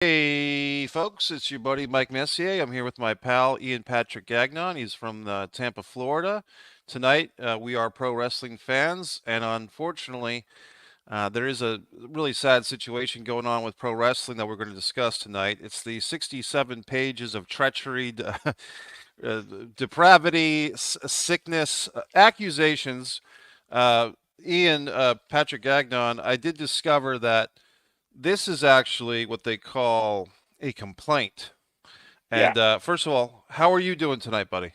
Hey, folks, it's your buddy Mike Messier. I'm here with my pal Ian Patrick Gagnon. He's from Tampa, Florida. Tonight, we are pro wrestling fans, and unfortunately, there is a really sad situation going on with pro wrestling that we're going to discuss tonight. It's the 67 pages of treachery, depravity, sickness, accusations. Uh, Ian Patrick Gagnon, I did discover that this is actually what they call a complaint. Yeah, And first of all, how are you doing tonight, buddy?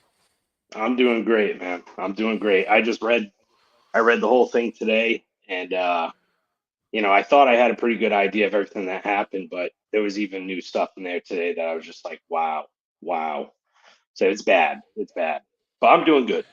I'm doing great, man. I'm doing great. I read the whole thing today and I thought I had a pretty good idea of everything that happened, but there was even new stuff in there today that I was just like, wow, wow. So it's bad. It's bad. But I'm doing good.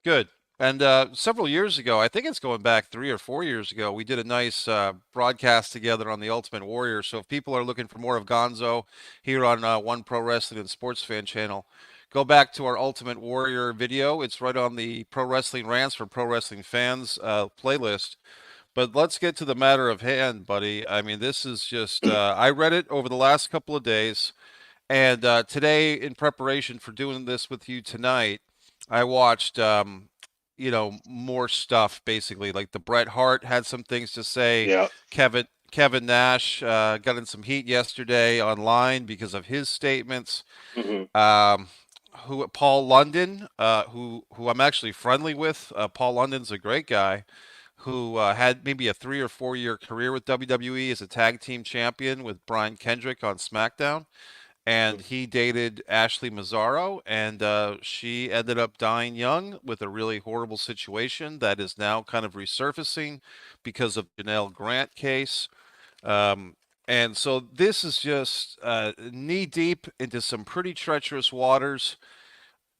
Good. And several years ago, I think it's going back 3 or 4 years ago, we did a nice broadcast together on the Ultimate Warrior. So if people are looking for more of Gonzo here on One Pro Wrestling and Sports Fan channel, go back to our Ultimate Warrior video. It's right on the Pro Wrestling Rants for Pro Wrestling Fans playlist. But let's get to the matter of hand, buddy. I mean, this is just, I read it over the last couple of days. And today, in preparation for doing this with you tonight, I watched, more stuff basically. Like the Bret Hart had some things to say. Yeah. Kevin Nash got in some heat yesterday online because of his statements. hmm Um, who Paul London, who I'm actually friendly with. Paul London's a great guy who had maybe a 3 or 4 year career with WWE as a tag team champion with Brian Kendrick on SmackDown, and he dated Ashley Mazzaro, and she ended up dying young with a really horrible situation that is now kind of resurfacing because of Janelle Grant case. Um, and so this is just knee deep into some pretty treacherous waters.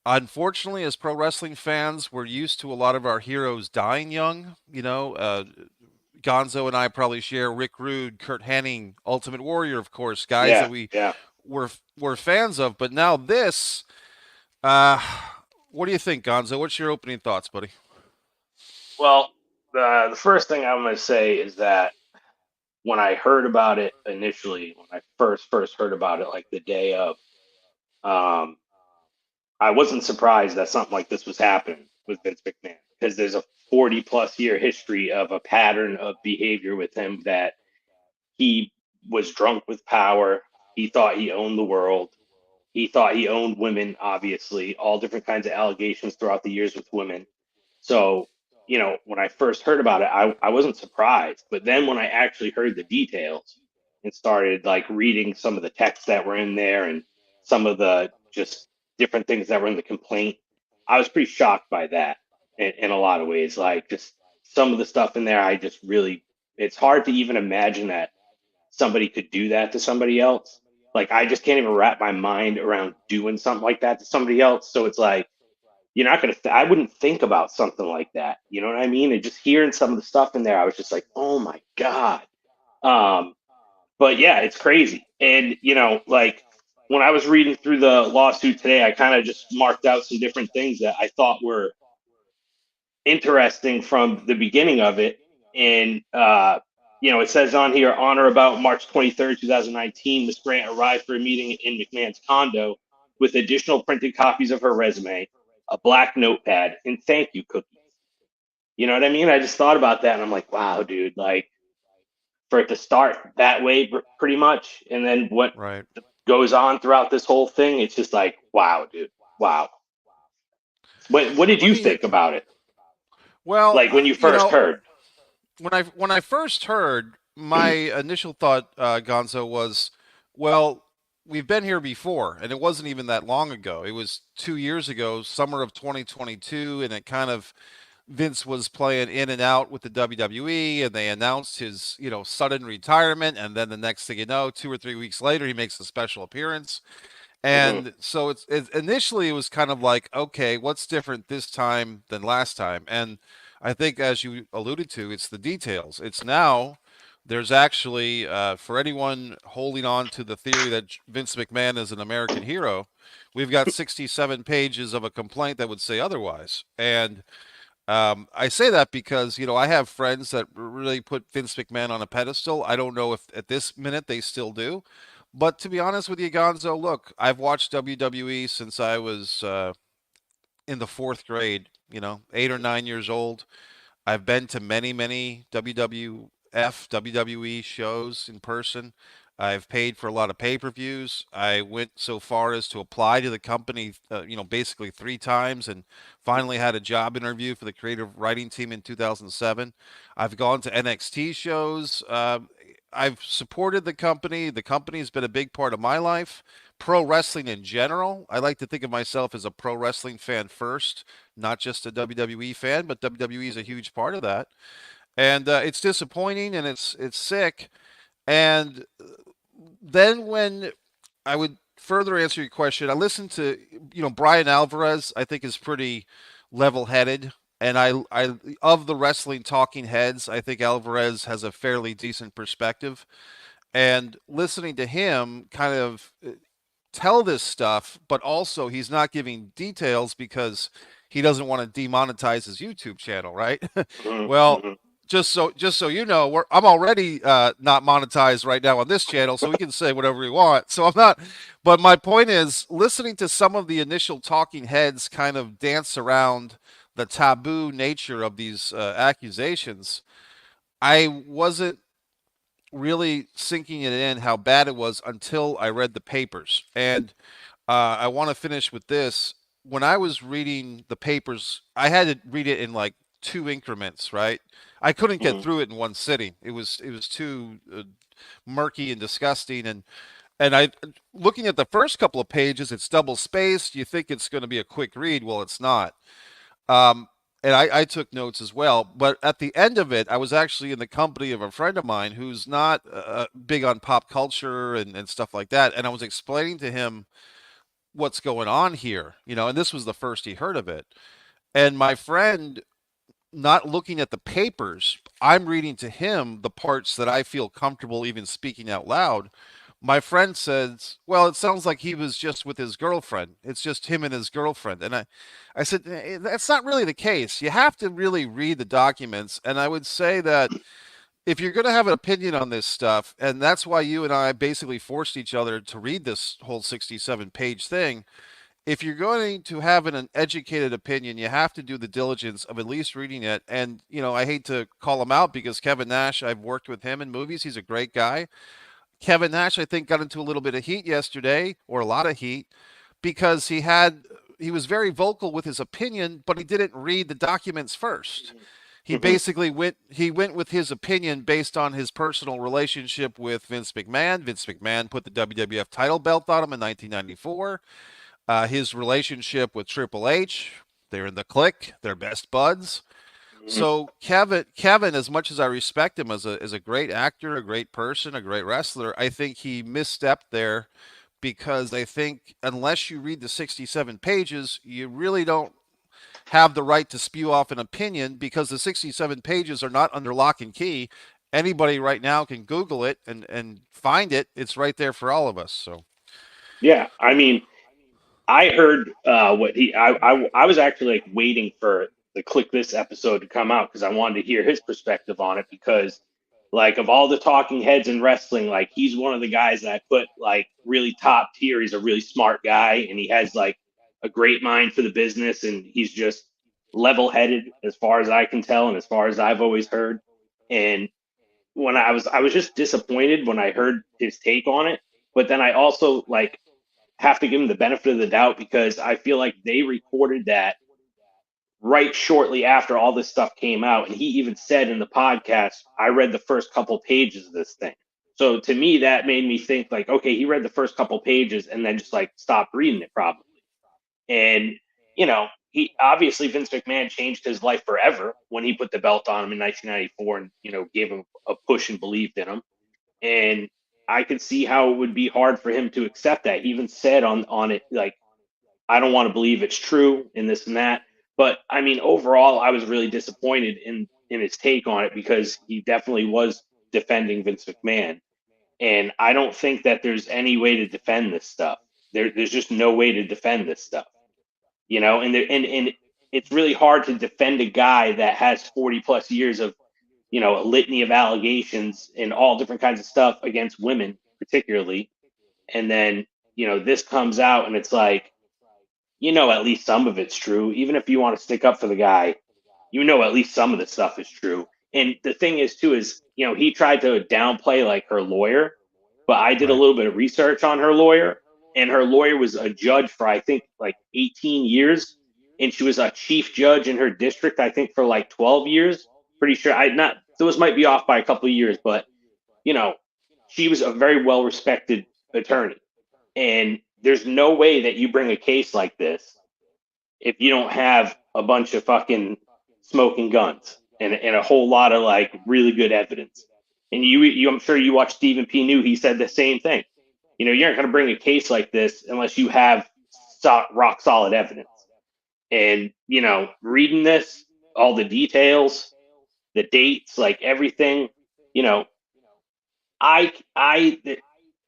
Unfortunately, as pro wrestling fans, we're used to a lot of our heroes dying young. Gonzo and I probably share Rick Rude, Kurt Hennig, Ultimate Warrior, of course, guys that Yeah. we Yeah. were fans of. But now this, uh, what do you think, Gonzo? What's your opening thoughts, buddy? Well, the first thing I'm going to say is that when I heard about it initially, when I first heard about it, like the day of, um, I wasn't surprised that something like this was happening with Vince McMahon because there's a 40 plus year history of a pattern of behavior with him that he was drunk with power. He thought he owned the world. He thought he owned women, obviously, all different kinds of allegations throughout the years with women. So, when I first heard about it, I wasn't surprised. But then when I actually heard the details and started like reading some of the texts that were in there and some of the just different things that were in the complaint, I was pretty shocked by that in a lot of ways. Like just some of the stuff in there, I just really, it's hard to even imagine that somebody could do that to somebody else. Like I just can't even wrap my mind around doing something like that to somebody else. So it's like you're not gonna. I wouldn't think about something like that. You know what I mean? And just hearing some of the stuff in there, I was just like, oh my god. Um, but yeah, it's crazy. And like when I was reading through the lawsuit today, I kind of just marked out some different things that I thought were interesting from the beginning of it. And it says on here, on or about March 23rd, 2019, Miss Grant arrived for a meeting in McMahon's condo with additional printed copies of her resume, a black notepad, and thank you cookies. You know what I mean? I just thought about that and I'm like, wow, dude, like for it to start that way pretty much, and then what Right. goes on throughout this whole thing, it's just like, wow, dude, wow. What did Let you me. think about it? Well, Like when you first heard? when I first heard, my initial thought, Gonzo, was, well, we've been here before, and it wasn't even that long ago. It was 2 years ago, summer of 2022, and it kind of Vince was playing in and out with the WWE, and they announced his, sudden retirement, and then the next thing you know, 2 or 3 weeks later, he makes a special appearance. hmm And so it's initially it was kind of like, okay, what's different this time than last time? And I think, as you alluded to, it's the details. It's now there's actually, for anyone holding on to the theory that Vince McMahon is an American hero, we've got 67 pages of a complaint that would say otherwise. And I say that because, I have friends that really put Vince McMahon on a pedestal. I don't know if at this minute they still do. But to be honest with you, Gonzo, look, I've watched WWE since I was in the fourth grade, 8 or 9 years old. I've been to many, many WWF, WWE shows in person. I've paid for a lot of pay-per-views. I went so far as to apply to the company, basically 3 times, and finally had a job interview for the creative writing team in 2007. I've gone to NXT shows. I've supported the company. The company's been a big part of my life. Pro wrestling in general. I like to think of myself as a pro wrestling fan first, not just a WWE fan, but WWE is a huge part of that. And it's disappointing and it's sick. And then when I would further answer your question, I listened to Brian Alvarez. I think is pretty level-headed, and I of the wrestling talking heads, I think Alvarez has a fairly decent perspective. And listening to him kind of tell this stuff, but also he's not giving details because he doesn't want to demonetize his YouTube channel, right? Mm-hmm, Well, mm-hmm. just so you know, I'm already not monetized right now on this channel, so we can say whatever we want. So I'm not. But my point is, listening to some of the initial talking heads kind of dance around the taboo nature of these accusations, I wasn't really sinking it in how bad it was until I read the papers. And I want to finish with this. When I was reading the papers, I had to read it in like two increments, right? I couldn't get Mm-hmm. through it in one sitting. It was too murky and disgusting. And I, looking at the first couple of pages, it's double spaced. You think it's going to be a quick read. Well, it's not. Um, and I took notes as well. But at the end of it, I was actually in the company of a friend of mine who's not big on pop culture and stuff like that. And I was explaining to him what's going on here, and this was the first he heard of it. And my friend, not looking at the papers, I'm reading to him the parts that I feel comfortable even speaking out loud. My friend says, "Well, it sounds like he was just with his girlfriend. It's just him and his girlfriend." And I said, That's not really the case. You have to really read the documents." And I would say that if you're going to have an opinion on this stuff, and that's why you and I basically forced each other to read this whole 67-page thing, if you're going to have an educated opinion, you have to do the diligence of at least reading it. And, I hate to call him out because Kevin Nash, I've worked with him in movies. He's a great guy. Kevin Nash, I think, got into a little bit of heat yesterday, or a lot of heat, because he was very vocal with his opinion, but he didn't read the documents first. He Mm-hmm. basically went with his opinion based on his personal relationship with Vince McMahon. Vince McMahon put the WWF title belt on him in 1994. His relationship with Triple H, they're in the clique, they're best buds. Mm-hmm. So Kevin, as much as I respect him as a great actor, a great person, a great wrestler, I think he misstepped there because I think unless you read the 67 pages, you really don't have the right to spew off an opinion because the 67 pages are not under lock and key. Anybody right now can Google it and find it. It's right there for all of us. So Yeah, I mean, I heard what I was actually like waiting for the Click This episode to come out because I wanted to hear his perspective on it because like of all the talking heads in wrestling, like he's one of the guys that I put like really top tier. He's a really smart guy and he has like a great mind for the business and he's just level headed as far as I can tell and as far as I've always heard. And when I was just disappointed when I heard his take on it. But then I also like have to give him the benefit of the doubt because I feel like they recorded that right shortly after all this stuff came out. And he even said in the podcast, I read the first couple pages of this thing. So to me, that made me think like, okay, he read the first couple pages and then just like stopped reading it probably. And, he obviously Vince McMahon changed his life forever when he put the belt on him in 1994 and, gave him a push and believed in him. And I could see how it would be hard for him to accept that. He even said on it like I don't want to believe it's true and this and that. But I mean, overall, I was really disappointed in his take on it because he definitely was defending Vince McMahon, and I don't think that there's any way to defend this stuff. There's just no way to defend this stuff, and it's really hard to defend a guy that has 40 plus years of, a litany of allegations and all different kinds of stuff against women, particularly. And then, this comes out and it's like, at least some of it's true. Even if you want to stick up for the guy, at least some of the stuff is true. And the thing is, too, is, he tried to downplay like her lawyer, but I did a Right. little bit of research on her lawyer, and her lawyer was a judge for, I think, like 18 years. And she was a chief judge in her district, I think, for like 12 years. Pretty sure. Those might be off by a couple of years, but, you know, she was a very well respected attorney. And there's no way that you bring a case like this if you don't have a bunch of fucking smoking guns and a whole lot of like really good evidence. And I'm sure you watched Stephen P. New. He said the same thing. You're not going to bring a case like this unless you have rock solid evidence. And reading this, all the details, the dates, like everything, you know, I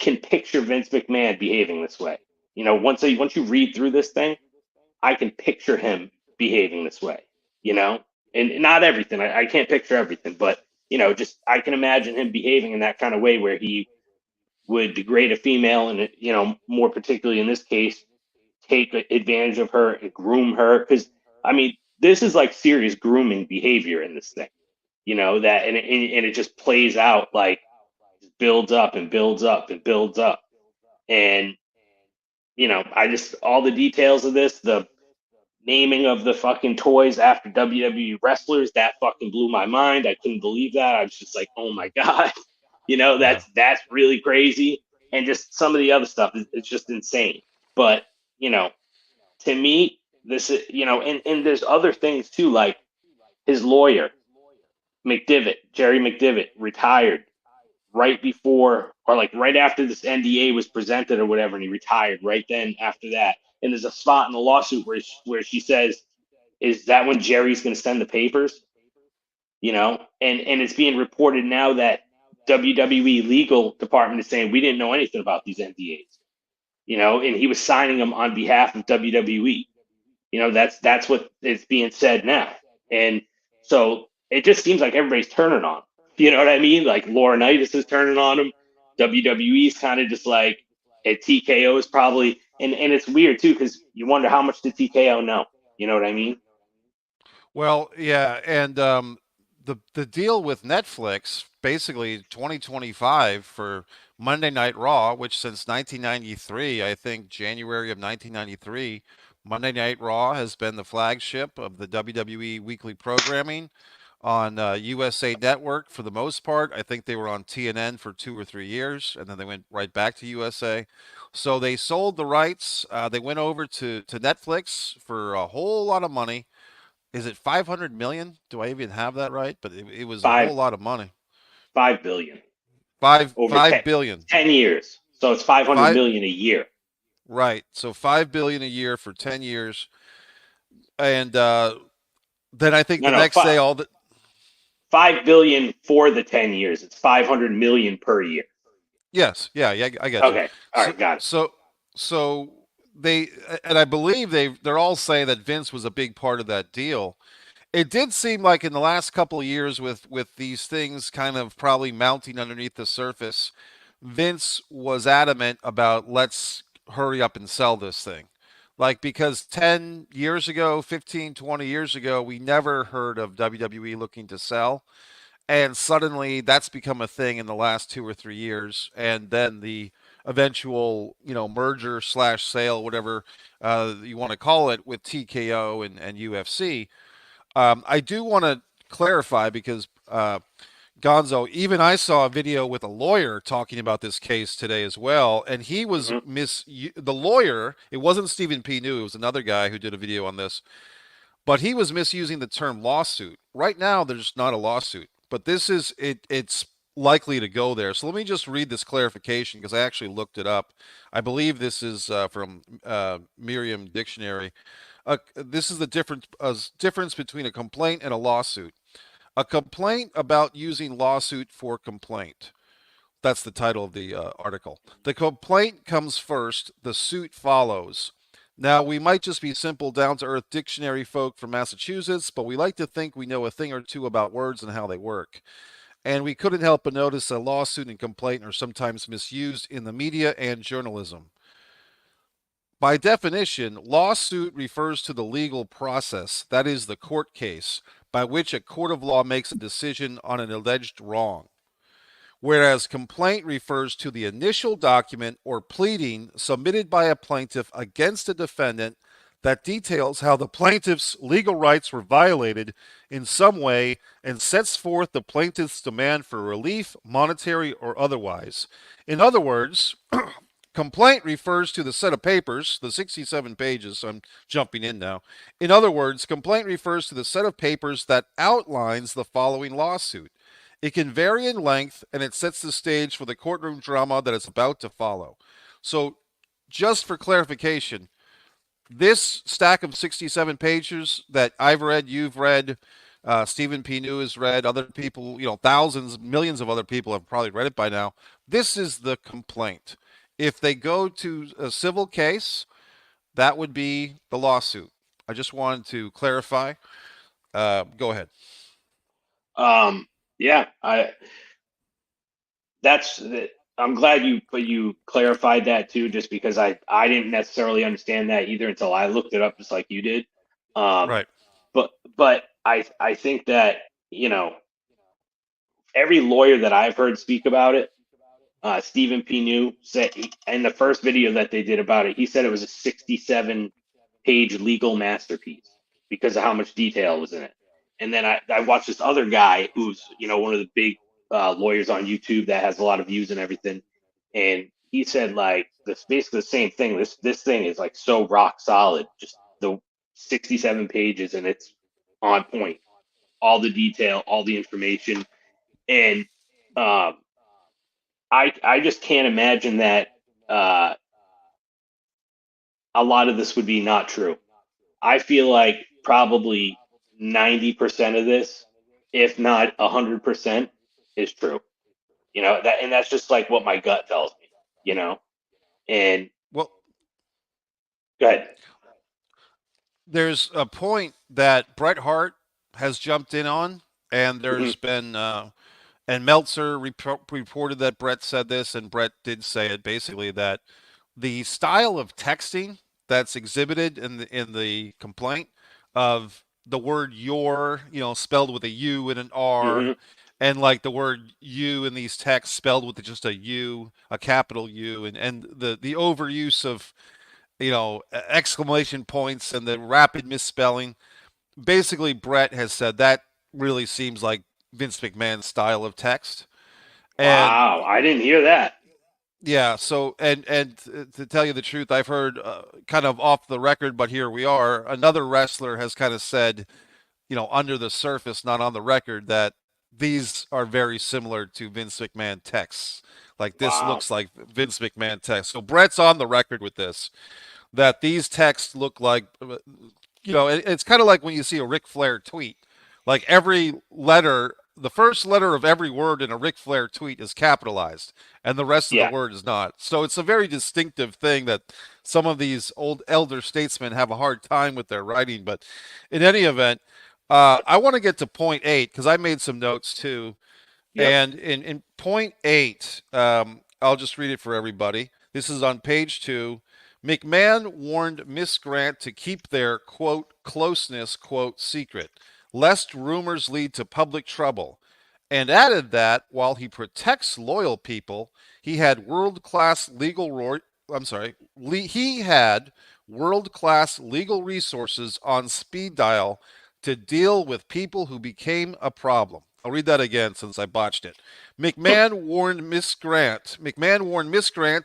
can picture Vince McMahon behaving this way. Once you read through this thing, I can picture him behaving this way, you know, and not everything. I can't picture everything, but just I can imagine him behaving in that kind of way where he would degrade a female and more particularly in this case, take advantage of her and groom her. Because I mean, this is like serious grooming behavior in this thing, that and it just plays out like builds up and builds up and builds up, and I just all the details of this, the naming of the fucking toys after WWE wrestlers, that fucking blew my mind. I couldn't believe that. I was just like, oh my god, Yeah. that's really crazy. And just some of the other stuff, it's just insane. But you know, to me, this is and there's other things too, like his lawyer Jerry McDivitt, retired right before or like right after this NDA was presented or whatever, and he retired right then after that. And there's a spot in the lawsuit where she says, "Is that when Jerry's going to send the papers?" And it's being reported now that WWE legal department is saying we didn't know anything about these NDAs. And he was signing them on behalf of WWE. That's what is being said now, and so it just seems like everybody's turning on him. You know what I mean? Like Laurinaitis is turning on him. WWE's kind of just like, and TKO is probably, and it's weird too because you wonder how much did TKO know. You know what I mean? Well, yeah, and the deal with Netflix, basically 2025 for Monday Night Raw, which since 1993, I think January of 1993, Monday Night Raw has been the flagship of the WWE weekly programming on USA Network for the most part. I think they were on TNN for 2 or 3 years, and then they went right back to USA. So they sold the rights. They went over to Netflix for a whole lot of money. Is it 500 million? Do I even have that right? But it was a whole Five lot of money. 5 billion Five over five billion. 10 years, so it's 500 Five million a year. right. So 5 billion a year for 10 years. And then I think No, the no, next day all the 5 billion for the 10 years. It's 500 million per year. yes, yeah, yeah, I get you. Okay, all So right, got it. so so they and I believe they're all saying that Vince was a big part of that deal. It did seem like in the last couple of years with these things kind of probably mounting underneath the surface, Vince was adamant about let's hurry up and sell this thing. Like because 10 years ago, 15, 20 years ago, we never heard of WWE looking to sell. And suddenly that's become a thing in the last 2 or 3 years. And then the eventual, merger slash sale, whatever you want to call it, with TKO and UFC. I do want to clarify because Gonzo, even I saw a video with a lawyer talking about this case today as well, and he was Mm-hmm. the lawyer. It wasn't Stephen P. New; it was another guy who did a video on this, but he was misusing the term lawsuit. Right now, there's not a lawsuit, but this is it. It's likely to go there. So let me just read this clarification because I actually looked it up. I believe this is from Merriam Dictionary. This is the difference between a complaint and a lawsuit. A complaint about using lawsuit for complaint. That's the title of the article. The complaint comes first, the suit follows. Now, we might just be simple, down to earth dictionary folk from Massachusetts, but we like to think we know a thing or two about words and how they work. And we couldn't help but notice that lawsuit and complaint are sometimes misused in the media and journalism. By definition, lawsuit refers to the legal process, that is, the court case, by which a court of law makes a decision on an alleged wrong, whereas complaint refers to the initial document or pleading submitted by a plaintiff against a defendant that details how the plaintiff's legal rights were violated in some way and sets forth the plaintiff's demand for relief, monetary or otherwise. In other words, complaint refers to the set of papers, the 67 pages. So I'm jumping in now. In other words, complaint refers to the set of papers that outlines the following lawsuit. It can vary in length, and it sets the stage for the courtroom drama that is about to follow. So, just for clarification, this stack of 67 pages that I've read, you've read, Stephen P. New has read, other people, thousands, millions of other people have probably read it by now. This is the complaint. If they go to a civil case, that would be the lawsuit. I just wanted to clarify. Go ahead. Yeah, that's I'm glad you clarified that too, just because I didn't necessarily understand that either until I looked it up just like you did. Um, Right. but I think that every lawyer that I've heard speak about it, Stephen P. New said in the first video that they did about it, he said it was a 67-page legal masterpiece because of how much detail was in it. And then I watched this other guy who's one of the big lawyers on YouTube that has a lot of views and everything, and he said like this basically the same thing. This thing is like so rock solid, just the 67 pages, and it's on point, all the detail, all the information, and um, I just can't imagine that uh, a lot of this would be not true. I feel like probably 90% of this, if not 100%, is true. And that's just like what my gut tells me. You know, and Well, go ahead. there's a point that Bret Hart has jumped in on, and Hmm. there's been and Meltzer reported that Bret said this, and Bret did say it basically that the style of texting that's exhibited in the complaint of the word your, spelled with a U and an R, Hmm. and like the word you in these texts spelled with just a U, a capital U, and the overuse of exclamation points and the rapid misspelling. Basically, Brett has said that really seems like Vince McMahon's style of text. And Wow, I didn't hear that. yeah, so and to tell you the truth, I've heard kind of off the record, but here we are. Another wrestler has kind of said, under the surface, not on the record, that these are very similar to Vince McMahon texts. Like this Wow. looks like Vince McMahon text. So Brett's on the record with this, that these texts look like, it's kind of like when you see a Ric Flair tweet. Like every letter, the first letter of every word in a Ric Flair tweet is capitalized, and the rest of the Yeah. word is not. So it's a very distinctive thing that some of these old elder statesmen have a hard time with their writing. But in any event, I want to get to point 8 because I made some notes too. Yep. And in point 8, I'll just read it for everybody. This is on page 2. McMahon warned Miss Grant to keep their, quote, closeness, quote, secret, lest rumors lead to public trouble, and added that while he protects loyal people, he had world-class legal he had world-class legal resources on speed dial to deal with people who became a problem. I'll read that again since I botched it. McMahon warned Miss Grant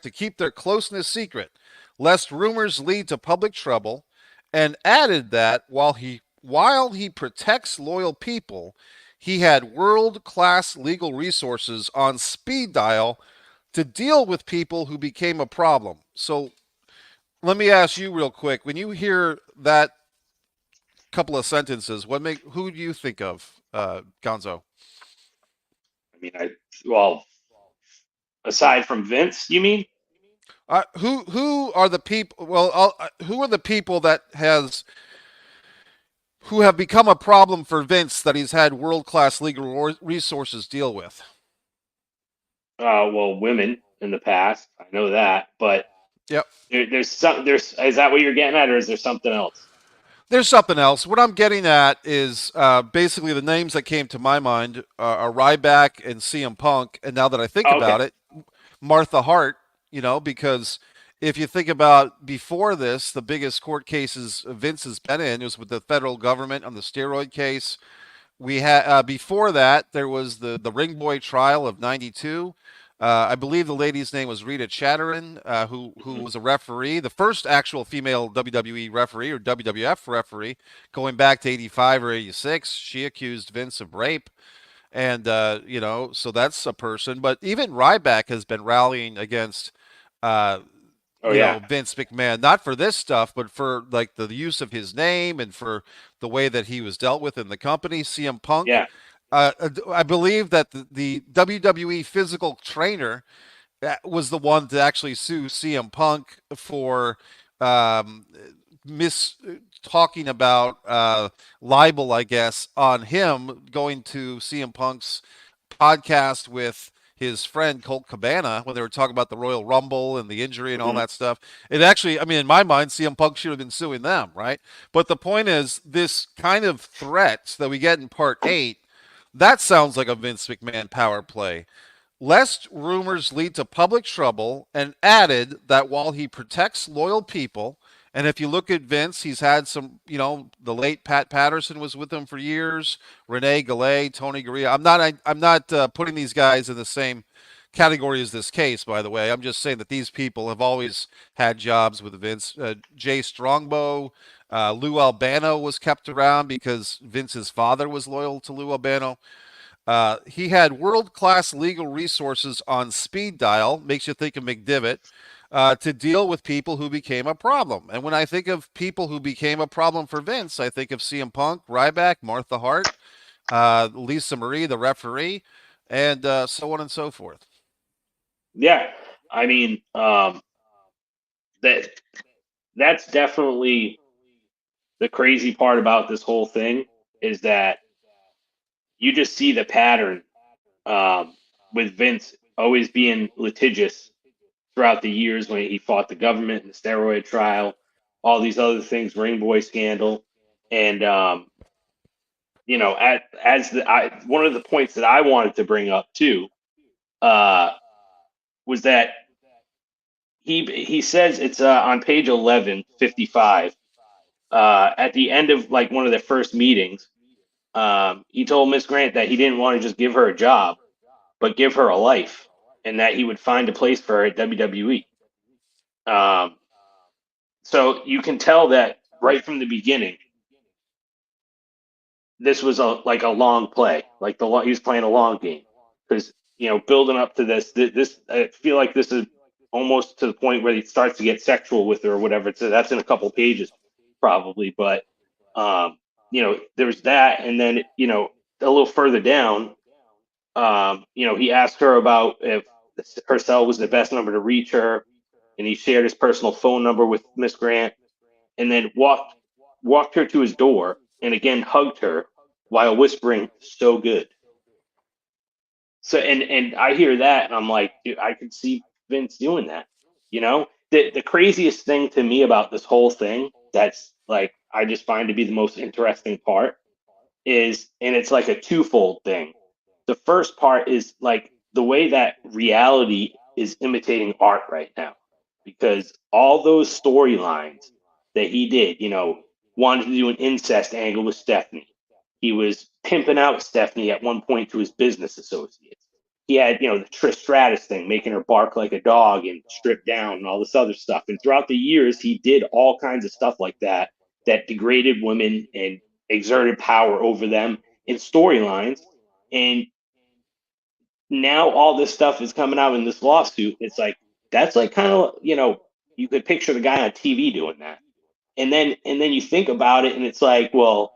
to keep their closeness secret, lest rumors lead to public trouble, and added that while he protects loyal people, he had world-class legal resources on speed dial to deal with people who became a problem. So let me ask you real quick: when you hear that couple of sentences, who do you think of, Gonzo? I mean, well, aside from Vince, you mean? Who are the people? Well, who are the people that has who have become a problem for Vince that he's had world class legal resources deal with? Well, women in the past, I know that, but Yep. there's is that what you're getting at, or is there something else? There's something else. What I'm getting at is basically the names that came to my mind are Ryback and CM Punk, and now that I think Oh, about okay. it, Martha Hart. Because if you think about before this, the biggest court cases Vince has been in was with the federal government on the steroid case. We had before that there was the Ring Boy trial of '92. I believe the lady's name was Rita Chatteron, who Hmm. was a referee, the first actual female WWE referee or WWF referee, going back to '85 or '86. She accused Vince of rape, and so that's a person. But even Ryback has been rallying against uh, Oh yeah, Vince McMahon, not for this stuff, but for like the use of his name and for the way that he was dealt with in the company. CM Punk, yeah. I believe that the WWE physical trainer was the one to actually sue CM Punk for um, mis talking about libel, I guess, on him going to CM Punk's podcast with his friend Colt Cabana when they were talking about the Royal Rumble and the injury and all Hmm. that stuff. It actually, I mean, in my mind, CM Punk should have been suing them, right? But the point is, this kind of threat that we get in part 8, that sounds like a Vince McMahon power play. Lest rumors lead to public trouble, and added that while he protects loyal people, and if you look at Vince, he's had some, the late Pat Patterson was with him for years, Rene Gallet, Tony Gurria. I'm not putting these guys in the same category as this case, by the way. I'm just saying that these people have always had jobs with Vince. Jay Strongbow, Lou Albano was kept around because Vince's father was loyal to Lou Albano. He had world class legal resources on speed dial, makes you think of McDivitt, to deal with people who became a problem. And when I think of people who became a problem for Vince, I think of CM Punk, Ryback, Martha Hart, Lisa Marie, the referee, and so on and so forth. Yeah. I mean, that that's definitely the crazy part about this whole thing is that you just see the pattern um, with Vince always being litigious throughout the years when he fought the government in the steroid trial, all these other things, Ring Boy scandal, and one of the points that I wanted to bring up too uh, was that he says it's on page 1155 at the end of like one of their first meetings. He told Miss Grant that he didn't want to just give her a job, but give her a life, and that he would find a place for her at WWE. Um, so you can tell that right from the beginning, this was a long play. Like he was playing a long game because building up to this I feel like this is almost to the point where he starts to get sexual with her or whatever. So that's in a couple pages probably, but there's that, and then a little further down, he asked her about if her cell was the best number to reach her, and he shared his personal phone number with Miss Grant, and then walked her to his door, and again hugged her while whispering, "So good." So and I hear that, and I'm like, dude, I could see Vince doing that. The craziest thing to me about this whole thing, that's like I just find to be the most interesting part, and it's like a twofold thing. The first part is like the way that reality is imitating art right now, because all those storylines that he did, wanted to do an incest angle with Stephanie. He was pimping out Stephanie at one point to his business associates. He had, the Trish Stratus thing, making her bark like a dog and strip down and all this other stuff. And throughout the years, he did all kinds of stuff like that that degraded women and exerted power over them in storylines. And now all this stuff is coming out in this lawsuit. It's like that's like kind of you could picture the guy on TV doing that, and then you think about it, and it's like, well,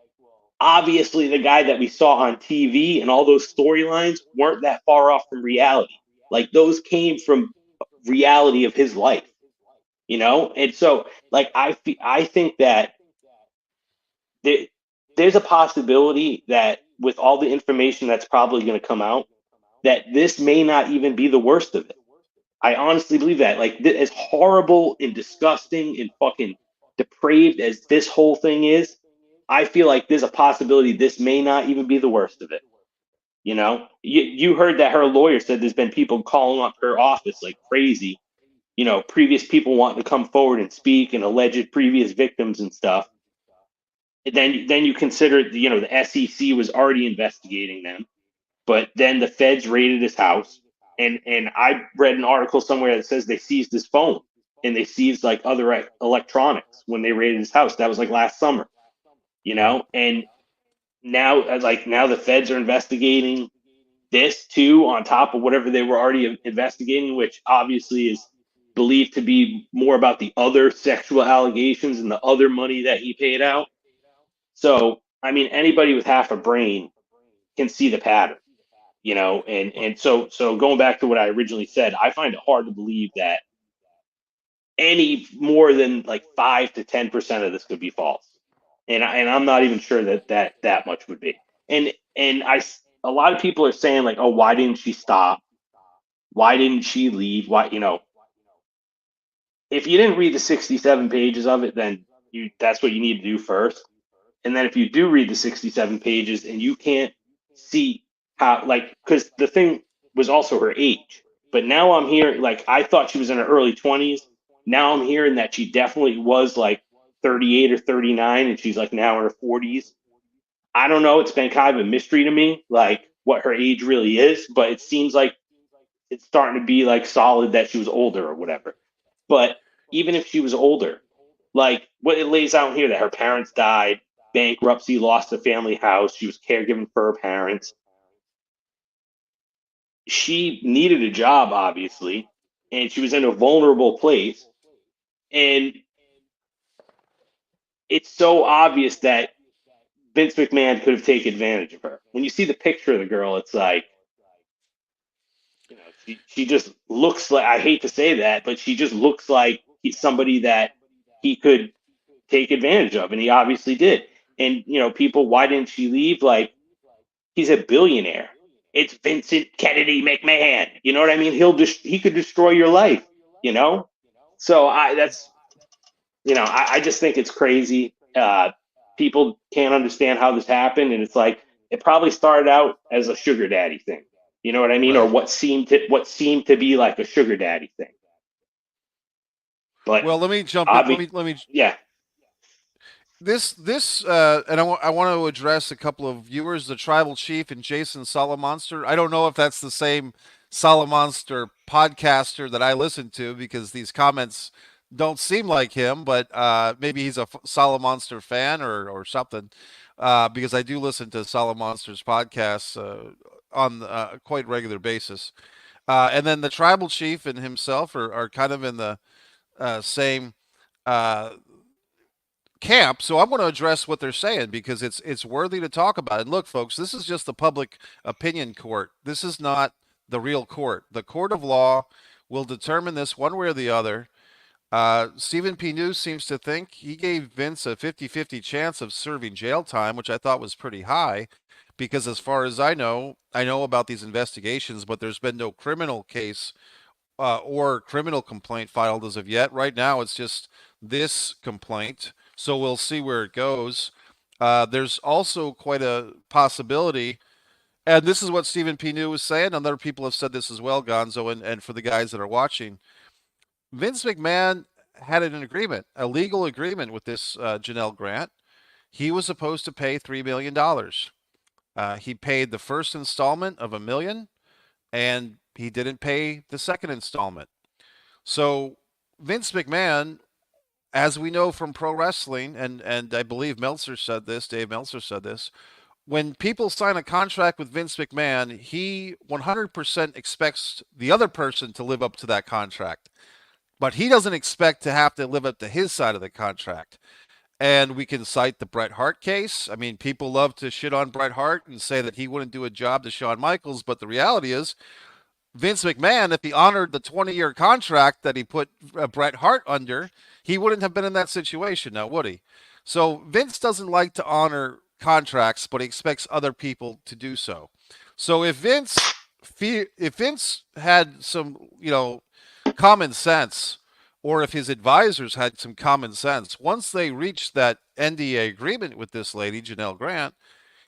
obviously the guy that we saw on TV and all those storylines weren't that far off from reality. Like those came from reality of his life. you know? And so, like, I think that there, there's a possibility that with all the information that's probably going to come out, that this may not even be the worst of it. I honestly believe that. Like, as horrible and disgusting and fucking depraved as this whole thing is, I feel like there's a possibility this may not even be the worst of it. You know, you heard that her lawyer said there's been people calling up her office like crazy. You know, previous people wanting to come forward and speak and alleged previous victims and stuff. And then you consider, you know, the SEC was already investigating them, but then the feds raided his house, and I read an article somewhere that says they seized his phone and they seized like other electronics when they raided his house. That was like last summer, you Right. know, and now the feds are investigating this too on top of whatever they were already investigating, which obviously is believed to be more about the other sexual allegations and the other money that he paid out. So, I mean, anybody with half a brain can see the pattern, you know, and so going back to what I originally said, I find it hard to believe that any more than like 5 to 10% of this could be false, and I'm not even sure that much would be. And a lot of people are saying like, oh, why didn't she stop? Why didn't she leave? Why, you know, if you didn't read the 67 pages of it, then that's what you need to do first. And then if you do read the 67 pages and you can't see how, like, because the thing was also her age. But now I'm hearing, like, I thought she was in her early 20s. Now I'm hearing that she definitely was like 38 or 39 and she's like now in her 40s. I don't know. It's been kind of a mystery to me, like what her age really is, but it seems like it's starting to be like solid that she was older or whatever. But even if she was older, like what it lays out here that her parents died, bankruptcy, lost a family house, she was caregiving for her parents. She needed a job, obviously, and she was in a vulnerable place. And it's so obvious that Vince McMahon could have taken advantage of her. When you see the picture of the girl, it's like, you know, she just looks like, I hate to say that, but she just looks like he's somebody that he could take advantage of, and he obviously did. And you know, people, why didn't she leave? Like, he's a billionaire. It's Vincent Kennedy McMahon. You know what I mean? He could destroy your life. You know, so I that's you know I just think it's crazy. People can't understand how this happened, and it's like it probably started out as a sugar daddy thing. You know what I mean? Or Right. what seemed to be like a sugar daddy thing. But Well, let me jump in. obviously, Let me yeah, this and I want to address a couple of viewers, the Tribal Chief and Jason Salamonster. I don't know if that's the same Salamonster podcaster that I listen to because these comments don't seem like him, but maybe he's a Salamonster fan or something. Because I do listen to Salamonster's podcasts on a quite regular basis. And then the Tribal Chief and himself are kind of in the same uh, camp. So I'm going to address what they're saying because it's worthy to talk about. And look, folks, this is just the public opinion court. This is not the real court. The court of law will determine this one way or the other. Stephen P. News seems to think he gave Vince a 50-50 chance of serving jail time, which I thought was pretty high because as far as I know about these investigations, but there's been no criminal case or criminal complaint filed as of yet. Right now, it's just this complaint. So we'll see where it goes. There's also quite a possibility, and this is what Stephen P. New was saying, and other people have said this as well, Gonzo, and for the guys that are watching. Vince McMahon had an agreement, a legal agreement with this Janelle Grant. He was supposed to pay $3 million. He paid the first installment of $1 million, and he didn't pay the second installment. So Vince McMahon, as we know from pro wrestling, and I believe Meltzer said this, Dave Meltzer said this, when people sign a contract with Vince McMahon, he 100% expects the other person to live up to that contract. But he doesn't expect to have to live up to his side of the contract. And we can cite the Bret Hart case. I mean, people love to shit on Bret Hart and say that he wouldn't do a job to Shawn Michaels, but the reality is Vince McMahon, if he honored the 20-year contract that he put Bret Hart under, he wouldn't have been in that situation now, would he? So Vince doesn't like to honor contracts, but he expects other people to do so. So if Vince had some, common sense, or if his advisors had some common sense, once they reached that NDA agreement with this lady, Janelle Grant,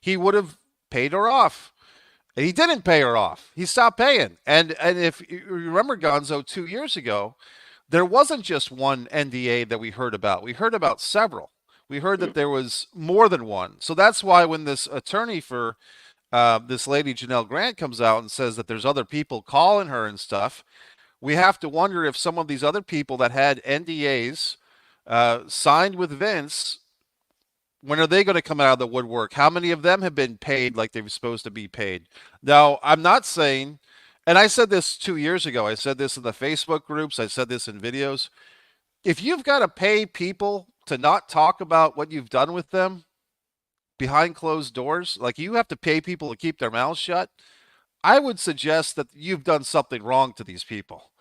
he would have paid her off. And he didn't pay her off. He stopped paying. And if you remember, Gonzo, 2 years ago, there wasn't just one NDA that we heard about. We heard about several. We heard that there was more than one. So that's why when this attorney for this lady Janelle Grant comes out and says that there's other people calling her and stuff, we have to wonder if some of these other people that had NDAs signed with Vince, when are they going to come out of the woodwork? How many of them have been paid like they were supposed to be paid? Now, I'm not saying, and I said this 2 years ago, I said this in the Facebook groups, I said this in videos. If you've got to pay people to not talk about what you've done with them behind closed doors, like you have to pay people to keep their mouths shut, I would suggest that you've done something wrong to these people.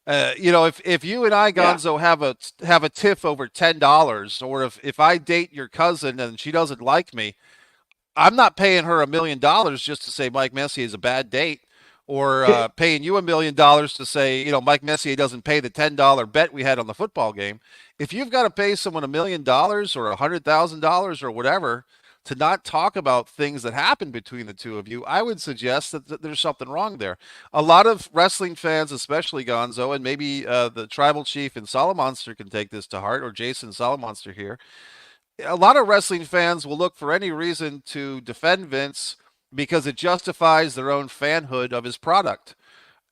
If you and I, Yeah. Gonzo, have a tiff over $10, or if I date your cousin and she doesn't like me, I'm not paying her $1 million just to say Mike Messier is a bad date, or paying you $1 million to say Mike Messier doesn't pay the $10 bet we had on the football game. If you've got to pay someone $1 million or $100,000 or whatever to not talk about things that happened between the two of you, I would suggest that there's something wrong there. A lot of wrestling fans, especially Gonzo, and maybe the Tribal Chief and Solomonster can take this to heart, or Jason Solomonster here, a lot of wrestling fans will look for any reason to defend Vince because it justifies their own fanhood of his product.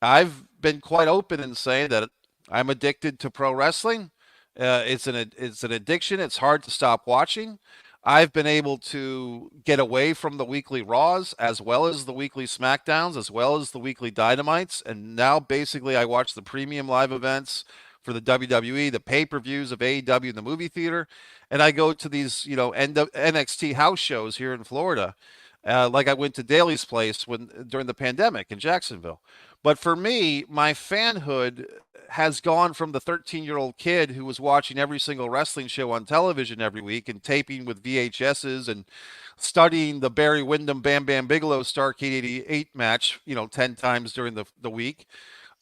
I've been quite open in saying that I'm addicted to pro wrestling. It's an addiction. It's hard to stop watching. I've been able to get away from the weekly Raws as well as the weekly SmackDowns as well as the weekly Dynamites, and now basically I watch the premium live events for the WWE, the pay-per-views of AEW in the movie theater, and I go to these NXT house shows here in Florida. Like I went to Daly's Place during the pandemic in Jacksonville. But for me, my fanhood has gone from the 13-year-old kid who was watching every single wrestling show on television every week and taping with VHSs and studying the Barry Windham Bam Bam Bigelow Starrcade 88 match, 10 times during the week.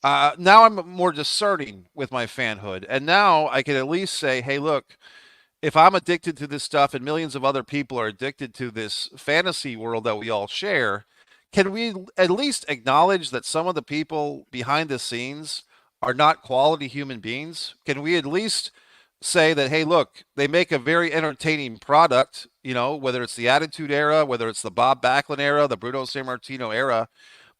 Now I'm more discerning with my fanhood. And now I can at least say, hey, look, if I'm addicted to this stuff and millions of other people are addicted to this fantasy world that we all share, can we at least acknowledge that some of the people behind the scenes are not quality human beings? Can we at least say that, hey, look, they make a very entertaining product, whether it's the Attitude Era, whether it's the Bob Backlund era, the Bruno Sammartino era,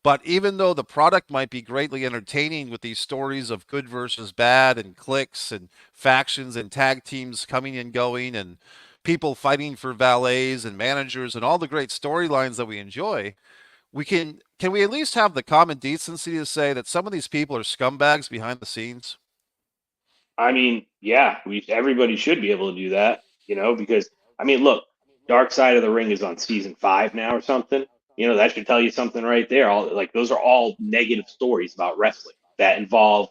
but even though the product might be greatly entertaining with these stories of good versus bad and cliques and factions and tag teams coming and going and people fighting for valets and managers and all the great storylines that we enjoy, can we at least have the common decency to say that some of these people are scumbags behind the scenes? I mean, yeah, everybody should be able to do that, because I mean, look, Dark Side of the Ring is on season 5 now or something. That should tell you something right there. All like those are all negative stories about wrestling that involve,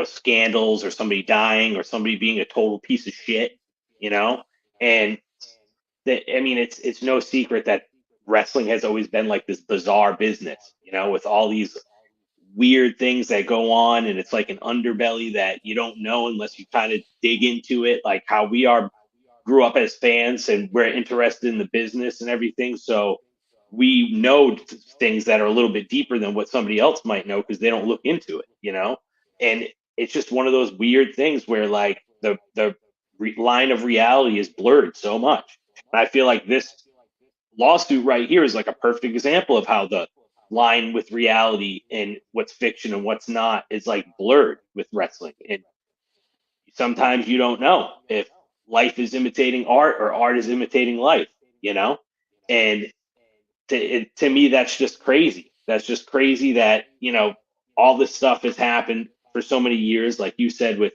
scandals or somebody dying or somebody being a total piece of shit, you know? And I mean, it's no secret that wrestling has always been like this bizarre business, with all these weird things that go on, and it's like an underbelly that you don't know unless you kind of dig into it, like how we are grew up as fans and we're interested in the business and everything, so we know things that are a little bit deeper than what somebody else might know because they don't look into it. And it's just one of those weird things where like the line of reality is blurred so much, and I feel like this lawsuit right here is like a perfect example of how the line with reality and what's fiction and what's not is like blurred with wrestling. And sometimes you don't know if life is imitating art or art is imitating life. And to me, that's just crazy. That's just crazy that, all this stuff has happened for so many years, like you said, with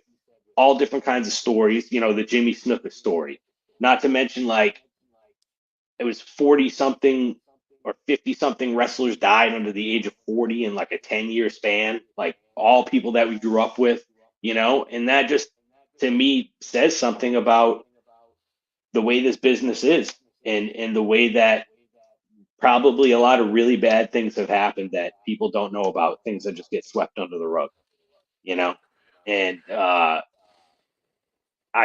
all different kinds of stories, the Jimmy Snuka story, not to mention like it was 40 something or 50 something wrestlers died under the age of 40 in like a 10-year span, like all people that we grew up with, and that just to me says something about the way this business is, and the way that probably a lot of really bad things have happened that people don't know about, things that just get swept under the rug, you know? And I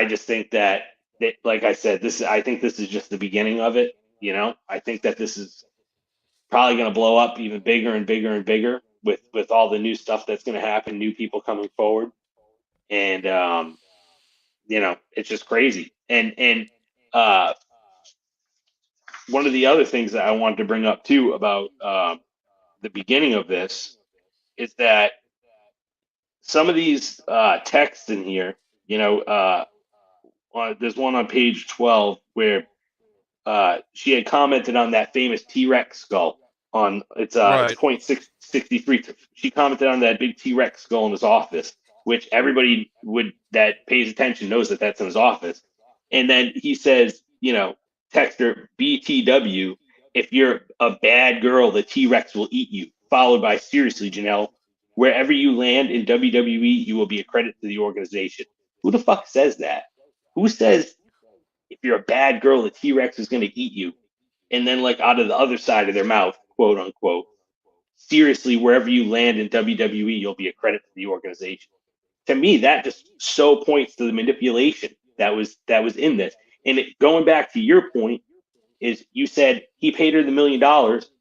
just think that, like I said, I think this is just the beginning of it. I think that this is probably going to blow up even bigger and bigger and bigger with all the new stuff that's going to happen, new people coming forward, and it's just crazy. And uh, one of the other things that I wanted to bring up too about the beginning of this is that some of these texts in here, there's one on page 12 where she had commented on that famous T-Rex skull on it's Right. point 663. She commented on that big T-Rex skull in his office, which everybody would that pays attention knows that that's in his office. And then he says, text her BTW, if you're a bad girl, the T-Rex will eat you. Followed by seriously, Janelle, wherever you land in WWE, you will be a credit to the organization. Who the fuck says that? Who says if you're a bad girl, the T Rex is going to eat you? And then, like, out of the other side of their mouth, quote unquote, seriously, wherever you land in WWE, you'll be a credit to the organization. To me, that just so points to the manipulation that was in this. And going back to your point, is you said he paid her the $1 million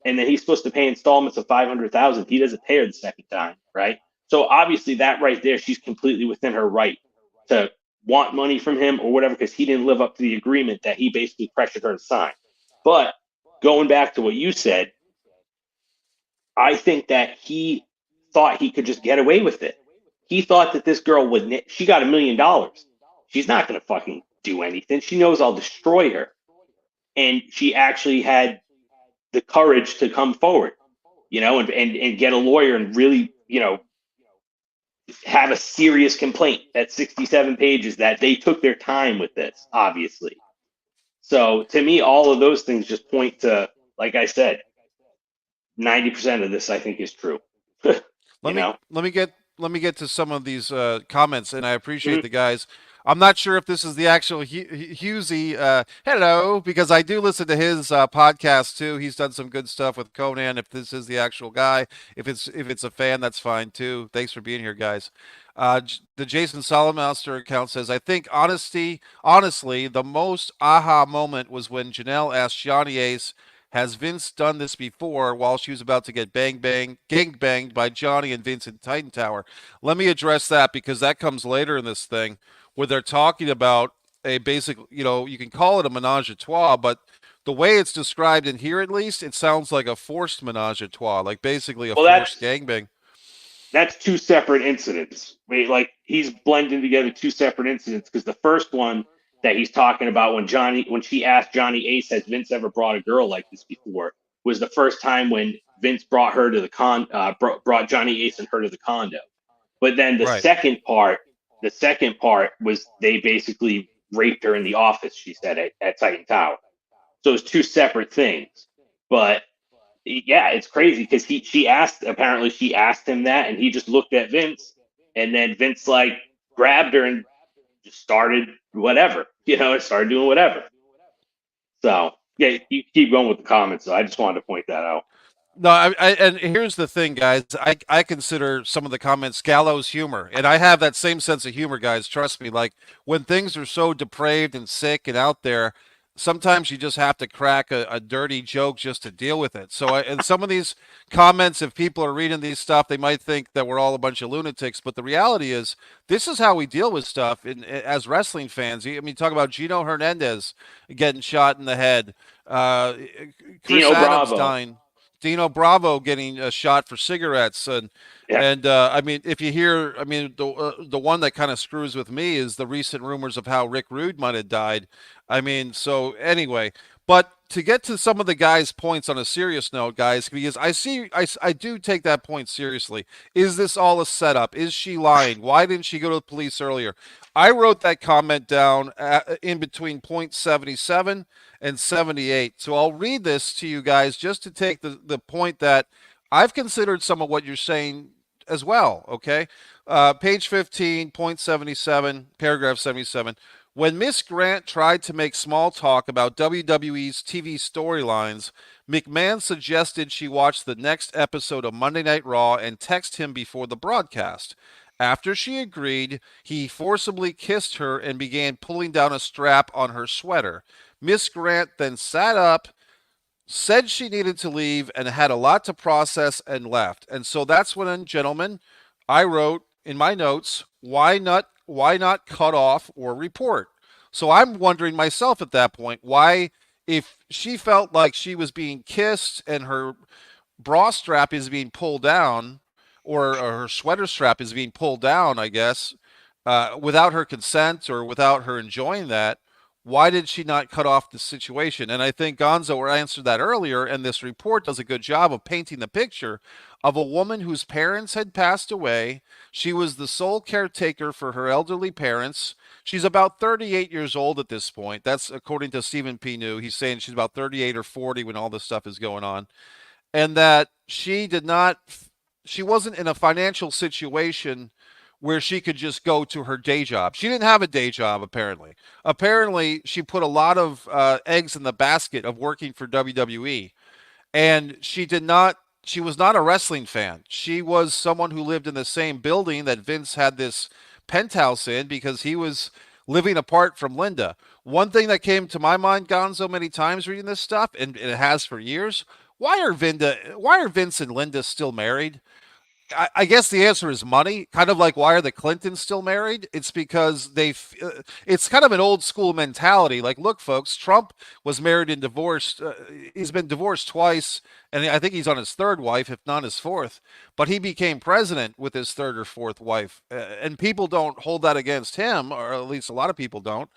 and then he's supposed to pay installments of 500,000. He doesn't pay her the second time, right? So obviously that right there, she's completely within her right to want money from him or whatever, because he didn't live up to the agreement that he basically pressured her to sign. But going back to what you said, I think that he thought he could just get away with it. He thought that this girl would, she got $1 million. She's not going to fucking do anything. She knows I'll destroy her. And she actually had the courage to come forward, and get a lawyer and really, have a serious complaint. That's 67 pages that they took their time with this, obviously. So to me, all of those things just point to, like I said, 90% of this I think is true. Let you me know? let me get let me get to some of these comments, and I appreciate Mhm. the guys. I'm not sure if this is the actual Husey. Hello, because I do listen to his podcast too. He's done some good stuff with Conan. If this is the actual guy, if it's a fan, that's fine too. Thanks for being here, guys. The Jason Solomonster account says, I think honestly, the most aha moment was when Janelle asked Johnny Ace, has Vince done this before while she was about to get gang banged by Johnny and Vince in Titan Tower? Let me address that because that comes later in this thing where they're talking about a basic, you can call it a menage a trois, but the way it's described in here, at least, it sounds like a forced menage a trois, like basically a Well, forced gangbang. that's two separate incidents. Wait, like he's blending together two separate incidents, because the first one that he's talking about when she asked Johnny Ace, has Vince ever brought a girl like this before, was the first time when Vince brought her to brought Johnny Ace and her to the condo. But then Right. the second part was they basically raped her in the office. She said at Titan Tower. So it's two separate things. But yeah, it's crazy because she asked him that, and he just looked at Vince, and then Vince like grabbed her and just started whatever, started doing whatever. So yeah, you keep going with the comments. So I just wanted to point that out. No, and here's the thing, guys. I consider some of the comments gallows humor, and I have that same sense of humor, guys. Trust me. Like when things are so depraved and sick and out there, sometimes you just have to crack a dirty joke just to deal with it. So, and some of these comments, if people are reading these stuff, they might think that we're all a bunch of lunatics. But the reality is, this is how we deal with stuff as wrestling fans. I mean, talk about Gino Hernandez getting shot in the head, uh, Chris Dino Adams Bravo. dying. Dino Bravo getting a shot for cigarettes, and Yeah. I mean, if you hear, I mean, the one that kind of screws with me is the recent rumors of how Rick Rude might have died. I mean, so anyway, but to get to some of the guys' points on a serious note, guys, because I do take that point seriously. Is this all a setup? Is she lying? Why didn't she go to the police earlier? I wrote that comment down in between point 77 and 78. So I'll read this to you guys just to take the point that I've considered some of what you're saying as well. Okay. Page 15, point 77, paragraph 77. When Miss Grant tried to make small talk about WWE's TV storylines, McMahon suggested she watch the next episode of Monday Night Raw and text him before the broadcast. After she agreed, he forcibly kissed her and began pulling down a strap on her sweater. Miss Grant then sat up, said she needed to leave, and had a lot to process and left. And so that's when, gentlemen, I wrote in my notes, why not cut off or report? So I'm wondering myself at that point, why, if she felt like she was being kissed and her bra strap is being pulled down, or her sweater strap is being pulled down, I guess, without her consent or without her enjoying that, why did she not cut off the situation? And I think Gonzo answered that earlier, and this report does a good job of painting the picture of a woman whose parents had passed away. She was the sole caretaker for her elderly parents. She's about 38 years old at this point. That's according to Stephen P. New. He's saying she's about 38 or 40 when all this stuff is going on, and that she wasn't in a financial situation where she could just go to her day job. She didn't have a day job, apparently. Apparently, she put a lot of eggs in the basket of working for WWE. And she was not a wrestling fan. She was someone who lived in the same building that Vince had this penthouse in because he was living apart from Linda. One thing that came to my mind, Gonzo, many times reading this stuff, and it has for years, why are Vince and Linda still married? I guess the answer is money. Kind of like, why are the Clintons still married? It's because it's kind of an old school mentality. Like, look, folks, Trump was married and divorced. He's been divorced twice, and I think he's on his third wife, if not his fourth. But he became president with his third or fourth wife, and people don't hold that against him, or at least a lot of people don't.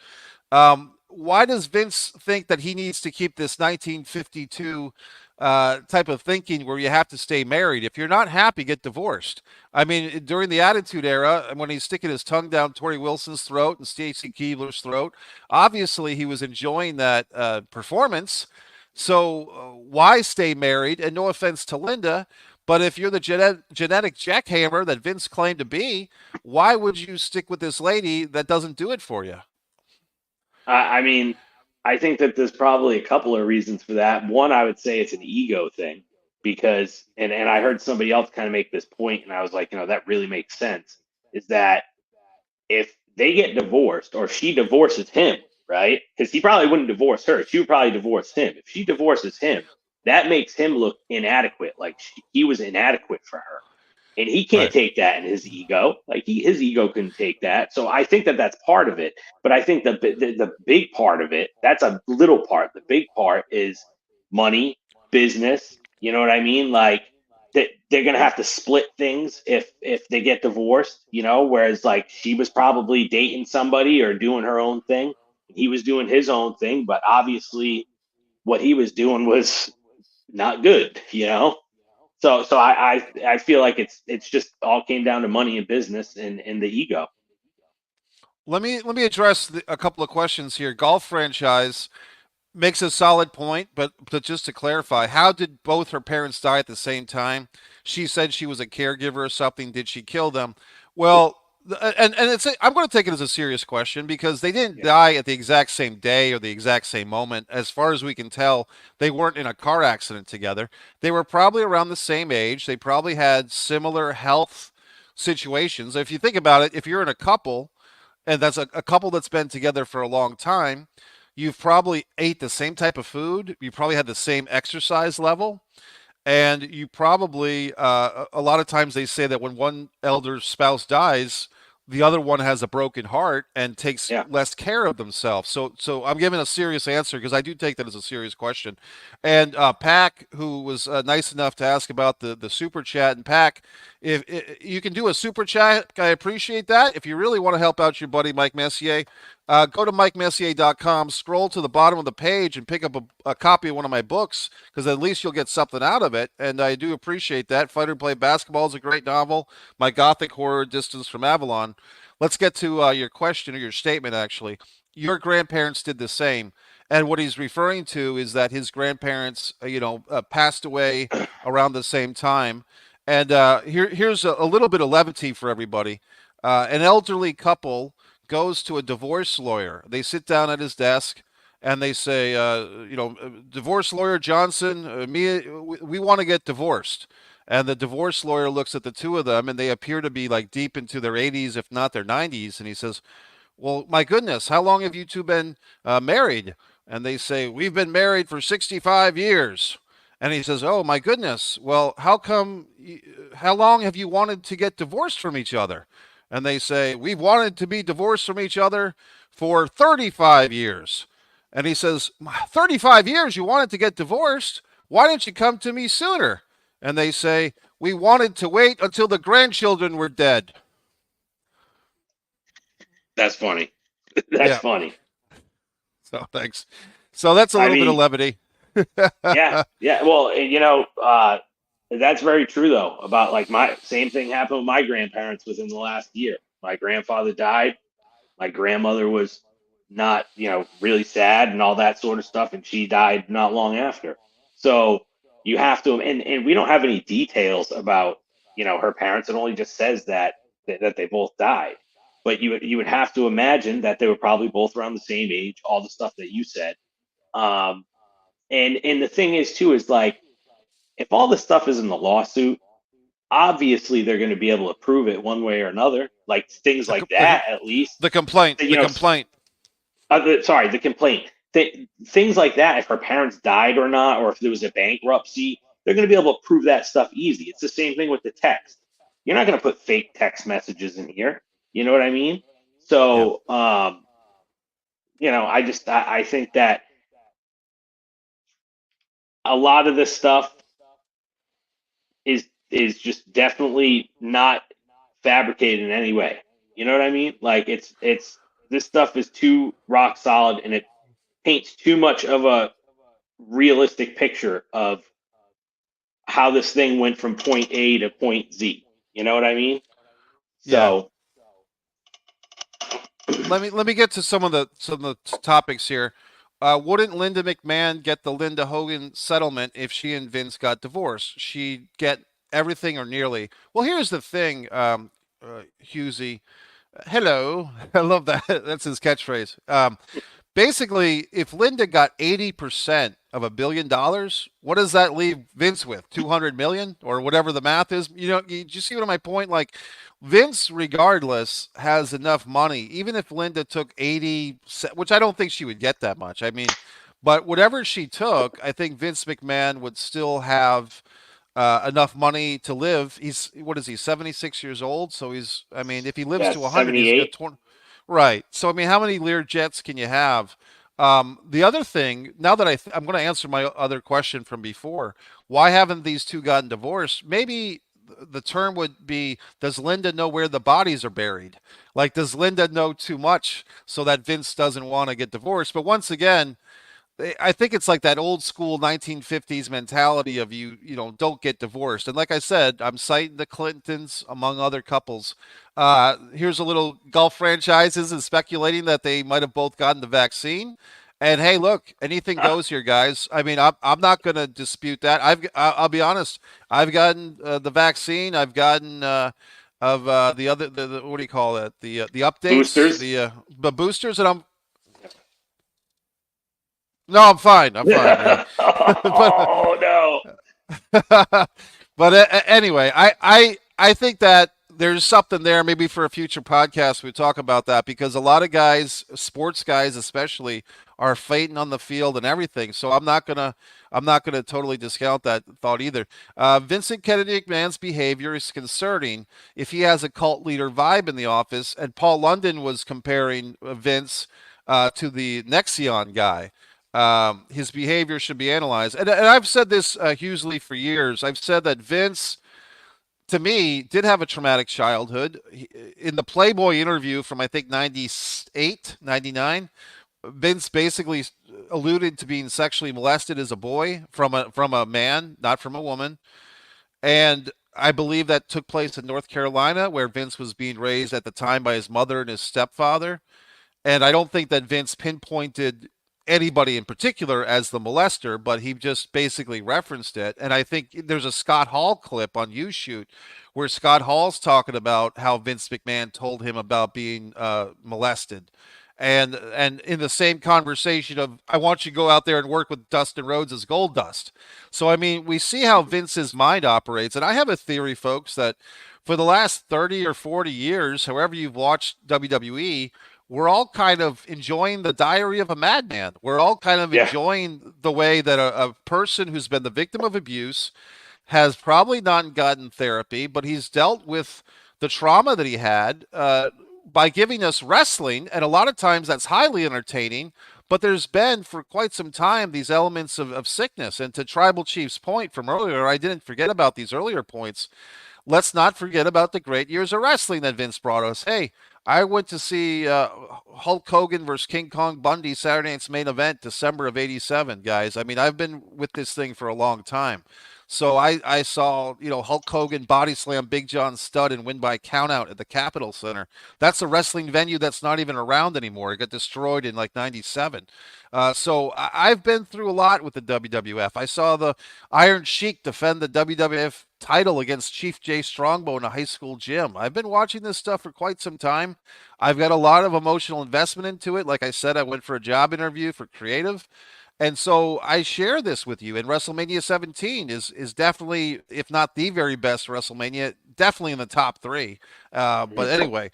Why does Vince think that he needs to keep this 1952 type of thinking where you have to stay married? If you're not happy, get divorced. I mean, during the Attitude Era, when he's sticking his tongue down Tori Wilson's throat and Stacy Keebler's throat, obviously he was enjoying that performance. So why stay married? And no offense to Linda, but if you're the genetic jackhammer that Vince claimed to be, why would you stick with this lady that doesn't do it for you? I mean, I think that there's probably a couple of reasons for that. One, I would say it's an ego thing because, and I heard somebody else kind of make this point, and I was like, that really makes sense. Is that if they get divorced or she divorces him, right? Because he probably wouldn't divorce her. She would probably divorce him. If she divorces him, that makes him look inadequate, like he was inadequate for her. And he can't Right. take that in his ego. Like his ego couldn't take that. So I think that that's part of it. But I think the big part of it, that's a little part. The big part is money, business. You know what I mean? Like they're gonna have to split things if they get divorced. Whereas like she was probably dating somebody or doing her own thing. He was doing his own thing, but obviously what he was doing was not good. So I feel like it's just all came down to money and business and the ego. Let me address a couple of questions here. Golf franchise makes a solid point, but just to clarify, how did both her parents die at the same time? She said she was a caregiver or something. Did she kill them? Well, and I'm going to take it as a serious question because they didn't Yeah, die at the exact same day or the exact same moment. As far as we can tell, they weren't in a car accident together. They were probably around the same age. They probably had similar health situations. If you think about it, if you're in a couple and that's a couple that's been together for a long time, you've probably ate the same type of food. You probably had the same exercise level. And you probably, a lot of times they say that when one elder spouse dies, the other one has a broken heart and takes yeah. less care of themselves. So I'm giving a serious answer because I do take that as a serious question. And Pack, who was nice enough to ask about the super chat, and Pack, If you can do a super chat, I appreciate that. If you really want to help out your buddy Mike Messier, go to MikeMessier.com, scroll to the bottom of the page, and pick up a copy of one of my books, because at least you'll get something out of it. And I do appreciate that. Fighter Play Basketball is a great novel. My Gothic Horror, Distance from Avalon. Let's get to your question or your statement, actually. Your grandparents did the same. And what he's referring to is that his grandparents, passed away around the same time. And here's a little bit of levity for everybody. An elderly couple goes to a divorce lawyer. They sit down at his desk and they say, divorce lawyer Johnson, we want to get divorced. And the divorce lawyer looks at the two of them, and they appear to be like deep into their 80s, if not their 90s. And he says, well, my goodness, how long have you two been married? And they say, we've been married for 65 years. And he says, oh, my goodness. Well, how long have you wanted to get divorced from each other? And they say, we've wanted to be divorced from each other for 35 years. And he says, 35 years you wanted to get divorced? Why didn't you come to me sooner? And they say, we wanted to wait until the grandchildren were dead. That's funny. That's Yeah. funny. So thanks. So that's a I little bit of mean, levity. yeah, yeah. Well, that's very true though. About like my same thing happened with my grandparents within the last year. My grandfather died. My grandmother was not, really sad and all that sort of stuff, and she died not long after. So you have to, and we don't have any details about, her parents. It only just says that they both died. But you would have to imagine that they were probably both around the same age, all the stuff that you said. Um, and the thing is too is like if all this stuff is in the lawsuit, obviously they're going to be able to prove it one way or another. Like things The, like the, that, at least. the complaint. You The know, complaint. sorry, the complaint. Things like that, if her parents died or not, or if there was a bankruptcy, they're going to be able to prove that stuff easy. It's the same thing with the text. You're not going to put fake text messages in here. You know what I mean? Yeah. So, I think that a lot of this stuff is just definitely not fabricated in any way. You know what I mean? Like it's this stuff is too rock solid and it paints too much of a realistic picture of how this thing went from point A to point Z. You know what I mean? Yeah. So Let me get to some of the topics here. Wouldn't Linda McMahon get the Linda Hogan settlement if she and Vince got divorced? She'd get everything or nearly. Well, here's the thing, Husey. Hello, I love that. That's his catchphrase. Basically, if Linda got 80% of $1 billion, what does that leave Vince with? 200 million or whatever the math is? You see what my point? Like Vince, regardless, has enough money. Even if Linda took 80, which I don't think she would get that much. I mean, but whatever she took, I think Vince McMahon would still have enough money to live. What is he, 76 years old? So I mean, if he lives yeah, to 100, he's got 78. 20. Right. So, I mean, how many Lear jets can you have? The other thing, now that I'm going to answer my other question from before, why haven't these two gotten divorced? Maybe the term would be, does Linda know where the bodies are buried? Like, does Linda know too much so that Vince doesn't want to get divorced? But once again, I think it's like that old school 1950s mentality of don't get divorced. And like I said, I'm citing the Clintons among other couples. Here's a little golf franchises and speculating that they might have both gotten the vaccine. And hey, look, anything goes here, guys. I mean, I'm not going to dispute that. I'll be honest. I've gotten the vaccine. I've gotten of the other the what do you call it? The updates, Boosters. the boosters, and I'm no, I'm fine. I'm fine. Yeah, but Oh no. but anyway, I think that there's something there. Maybe for a future podcast, we talk about that because a lot of guys, sports guys especially, are fighting on the field and everything. So I'm not gonna totally discount that thought either. Vincent Kennedy McMahon's behavior is concerning if he has a cult leader vibe in the office. And Paul London was comparing Vince to the Nexion guy. His behavior should be analyzed. And I've said this hugely for years. I've said that Vince to me, did have a traumatic childhood. In the Playboy interview from, I think, 98, 99, Vince basically alluded to being sexually molested as a boy from a man, not from a woman. And I believe that took place in North Carolina, where Vince was being raised at the time by his mother and his stepfather. And I don't think that Vince pinpointed anybody in particular as the molester, but he just basically referenced it. And I think there's a Scott Hall clip on YouShoot where Scott Hall's talking about how Vince McMahon told him about being molested. And in the same conversation of, I want you to go out there and work with Dustin Rhodes as Gold Dust. So I mean, we see how Vince's mind operates, and I have a theory, folks, that for the last 30 or 40 years, however you've watched WWE, we're all kind of enjoying the diary of a madman. We're all kind of Yeah. enjoying the way that a person who's been the victim of abuse has probably not gotten therapy, but he's dealt with the trauma that he had by giving us wrestling. And a lot of times that's highly entertaining. But there's been for quite some time these elements of sickness. And to Tribal Chief's point from earlier, I didn't forget about these earlier points. Let's not forget about the great years of wrestling that Vince brought us. Hey, I went to see Hulk Hogan versus King Kong Bundy Saturday night's main event, December of '87, guys. I mean, I've been with this thing for a long time. So I saw, Hulk Hogan body slam Big John Studd and win by countout at the Capitol Center. That's a wrestling venue that's not even around anymore. It got destroyed in like '97. So I've been through a lot with the WWF. I saw the Iron Sheik defend the WWF title against Chief Jay Strongbow in a high school gym. I've been watching this stuff for quite some time. I've got a lot of emotional investment into it. Like I said, I went for a job interview for creative. And so I share this with you. And WrestleMania 17 is definitely, if not the very best WrestleMania, definitely in the top three. But anyway,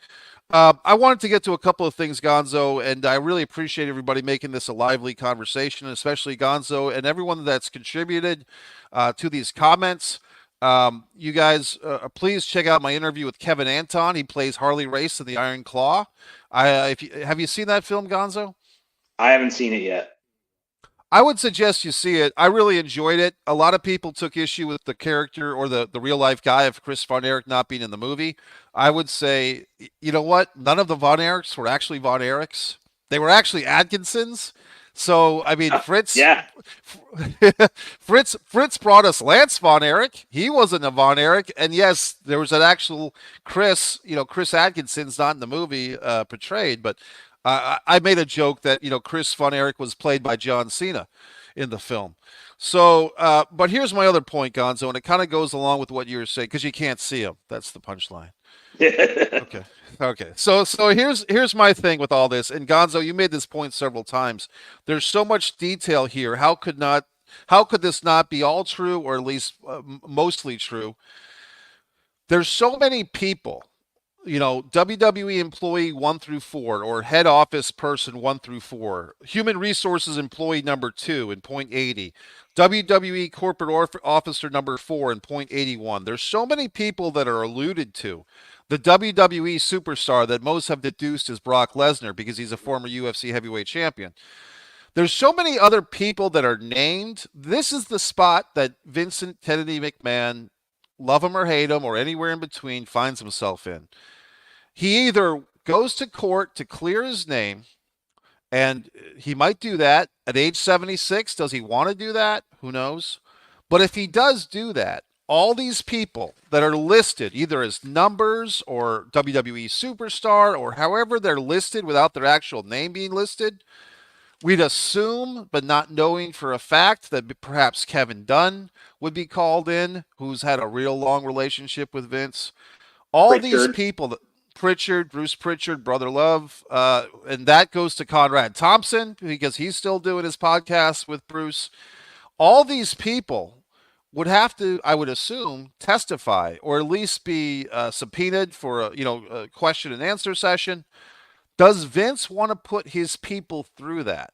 I wanted to get to a couple of things, Gonzo, and I really appreciate everybody making this a lively conversation, especially Gonzo and everyone that's contributed to these comments. You guys, please check out my interview with Kevin Anton. He plays Harley Race in the Iron Claw. Have you seen that film, Gonzo? I haven't seen it yet. I would suggest you see it. I really enjoyed it. A lot of people took issue with the character or the real life guy of Chris Von Erich not being in the movie. I would say, you know what? None of the Von Erichs were actually Von Erichs. They were actually Atkinsons. So I mean, Yeah. Fritz brought us Lance Von Erich. He wasn't a Von Erich, and yes, there was an actual Chris. Chris Atkinson's not in the movie portrayed, but I made a joke that Chris Von Erich was played by John Cena in the film. So, but here's my other point, Gonzo, and it kind of goes along with what you were saying because you can't see him. That's the punchline. Okay. Okay. So here's my thing with all this. And Gonzo, you made this point several times. There's so much detail here. How could this not be all true or at least mostly true? There's so many people, WWE employee 1 through 4 or head office person 1 through 4, human resources employee number 2 in point 80, WWE corporate officer number 4 in point 81. There's so many people that are alluded to. The WWE superstar that most have deduced is Brock Lesnar because he's a former UFC heavyweight champion. There's so many other people that are named. This is the spot that Vincent Kennedy McMahon, love him or hate him or anywhere in between, finds himself in. He either goes to court to clear his name, and he might do that at age 76. Does he want to do that? Who knows? But if he does do that, all these people that are listed either as numbers or WWE superstar or however they're listed without their actual name being listed, we'd assume, but not knowing for a fact, that perhaps Kevin Dunn would be called in, who's had a real long relationship with Vince. All these Pritchard. people, Pritchard, Bruce Pritchard, Brother Love, and that goes to Conrad Thompson because he's still doing his podcast with Bruce. All these people would have to, I would assume, testify or at least be subpoenaed for a question and answer session. Does Vince want to put his people through that?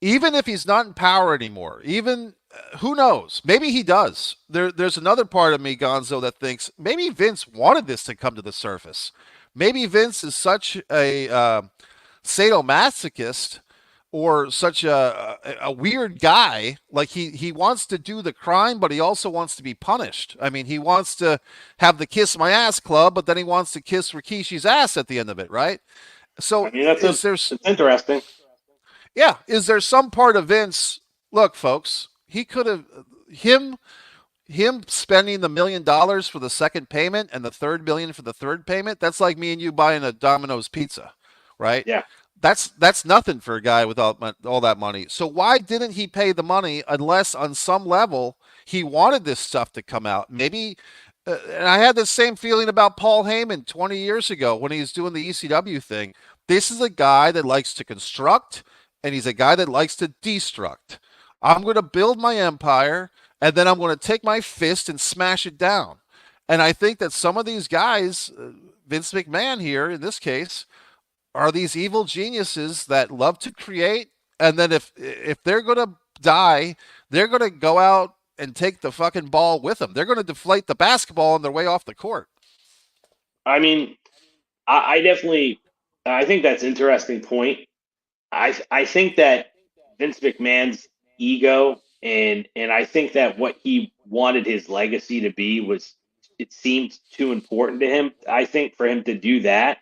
Even if he's not in power anymore, even who knows? Maybe he does. There's another part of me, Gonzo, that thinks maybe Vince wanted this to come to the surface. Maybe Vince is such a sadomasochist or such a weird guy. Like he wants to do the crime, but he also wants to be punished. I mean, he wants to have the kiss my ass club, but then he wants to kiss Rikishi's ass at the end of it, right? I So mean, is there, it's interesting. yeah, is there some part of Vince? Look, folks, he could have him spending the $1 million for the second payment and the $3 million for the third payment. That's like me and you buying a Domino's pizza, right? Yeah. That's nothing for a guy with all that money. So why didn't he pay the money unless on some level he wanted this stuff to come out? Maybe. And I had the same feeling about Paul Heyman 20 years ago when he was doing the ECW thing. This is a guy that likes to construct, and he's a guy that likes to destruct. I'm going to build my empire, and then I'm going to take my fist and smash it down. And I think that some of these guys, Vince McMahon here in this case, are these evil geniuses that love to create, and then if they're going to die, they're going to go out and take the fucking ball with them. They're going to deflate the basketball on their way off the court. I mean, I definitely, I think that's an interesting point. I think that Vince McMahon's ego and I think that what he wanted his legacy to be was it seemed too important to him. I think for him to do that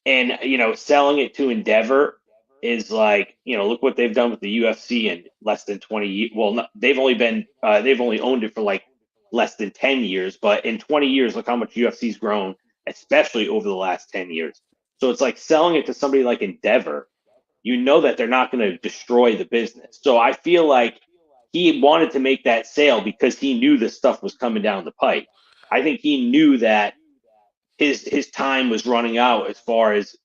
and selling it to Endeavor is like look what they've done with the UFC in less than 20 years. Well, they've only owned it for like less than 10 years, but in 20 years look how much UFC's grown, especially over the last 10 years. So it's like selling it to somebody like Endeavor, that they're not going to destroy the business. So I feel like he wanted to make that sale because he knew this stuff was coming down the pipe. I think he knew that his time was running out as far as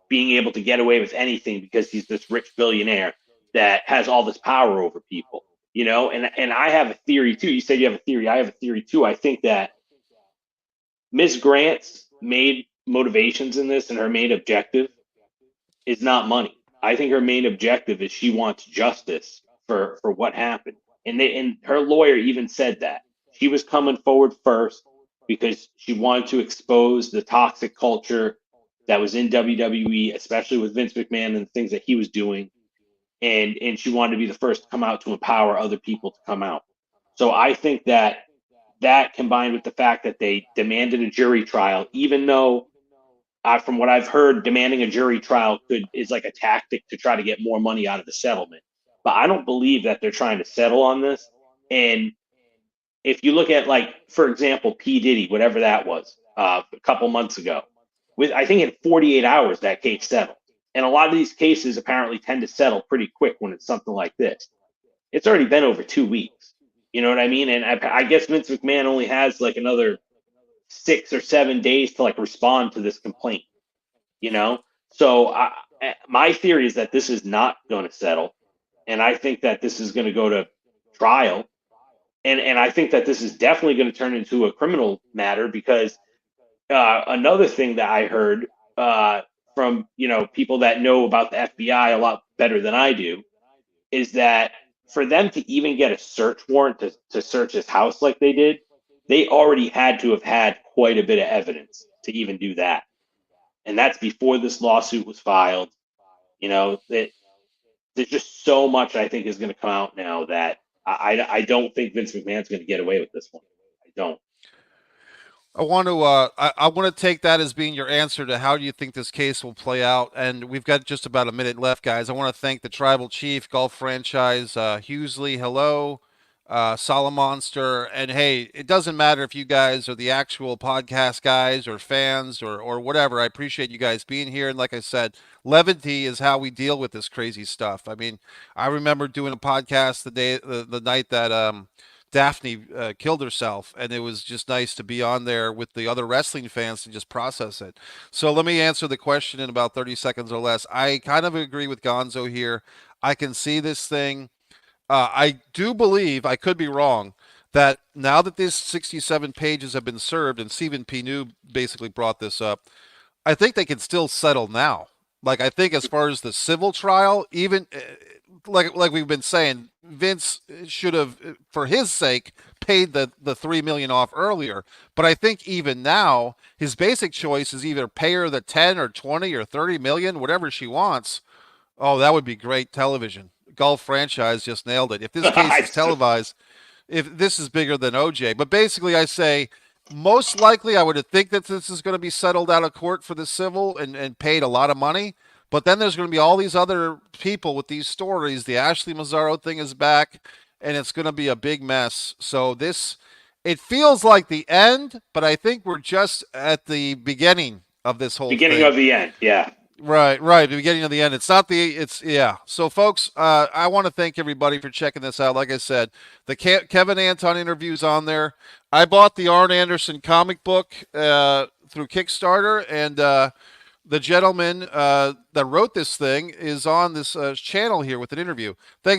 being able to get away with anything because he's this rich billionaire that has all this power over people. And I have a theory too. You said you have a theory. I have a theory too. I think that Ms. Grant's main motivations in this and her main objective is not money. I think her main objective is she wants justice for what happened. And her lawyer even said that. She was coming forward first because she wanted to expose the toxic culture that was in WWE, especially with Vince McMahon and the things that he was doing. And she wanted to be the first to come out to empower other people to come out. So I think that combined with the fact that they demanded a jury trial, even though from what I've heard, demanding a jury trial is like a tactic to try to get more money out of the settlement. But I don't believe that they're trying to settle on this. And if you look at, like, for example, P. Diddy, whatever that was, a couple months ago, with I think in 48 hours that case settled. And a lot of these cases apparently tend to settle pretty quick when it's something like this. It's already been over 2 weeks. You know what I mean? And I guess Vince McMahon only has like another 6 or 7 days to like respond to this complaint. You know, so my theory is that this is not going to settle, and I think that this is going to go to trial, and I think that this is definitely going to turn into a criminal matter because another thing that I heard from people that know about the FBI a lot better than I do is that for them to even get a search warrant to search his house like they did, they already had to have had quite a bit of evidence to even do that. And that's before this lawsuit was filed. That there's just so much I think is going to come out now that I don't think Vince McMahon's going to get away with this one. I don't. I want to take that as being your answer to how do you think this case will play out. And we've got just about a minute left, guys. I want to thank the Tribal Chief, Golf Franchise, Hughesley, hello, Solomonster, and hey, it doesn't matter if you guys are the actual podcast guys or fans or whatever. I appreciate you guys being here. And like I said, levity is how we deal with this crazy stuff. I mean, I remember doing a podcast the night that Daphne killed herself, and it was just nice to be on there with the other wrestling fans to just process it. So let me answer the question in about 30 seconds or less. I kind of agree with Gonzo here. I can see this thing. I do believe, I could be wrong, that now that these 67 pages have been served, and Stephen P. New basically brought this up, I think they can still settle now. Like, I think as far as the civil trial, even like we've been saying, Vince should have, for his sake, paid the 3 million off earlier. But I think even now, his basic choice is either pay her the 10 or 20 or 30 million, whatever she wants, Oh, that would be great television. Golf franchise just nailed it. If this case I is televised, if this is bigger than OJ. But basically, I say most likely I would think that this is going to be settled out of court for the civil and paid a lot of money. But then there's going to be all these other people with these stories. The Ashley Mazzaro thing is back, and it's going to be a big mess. So this, it feels like the end, but I think we're just at the beginning of this whole Beginning thing. of the end. Yeah. Right, right. The beginning of the end. It's not the. It's yeah. So, folks, I want to thank everybody for checking this out. Like I said, the Kevin Anton interviews on there. I bought the Arn Anderson comic book through Kickstarter, and the gentleman that wrote this thing is on this channel here with an interview. Thanks.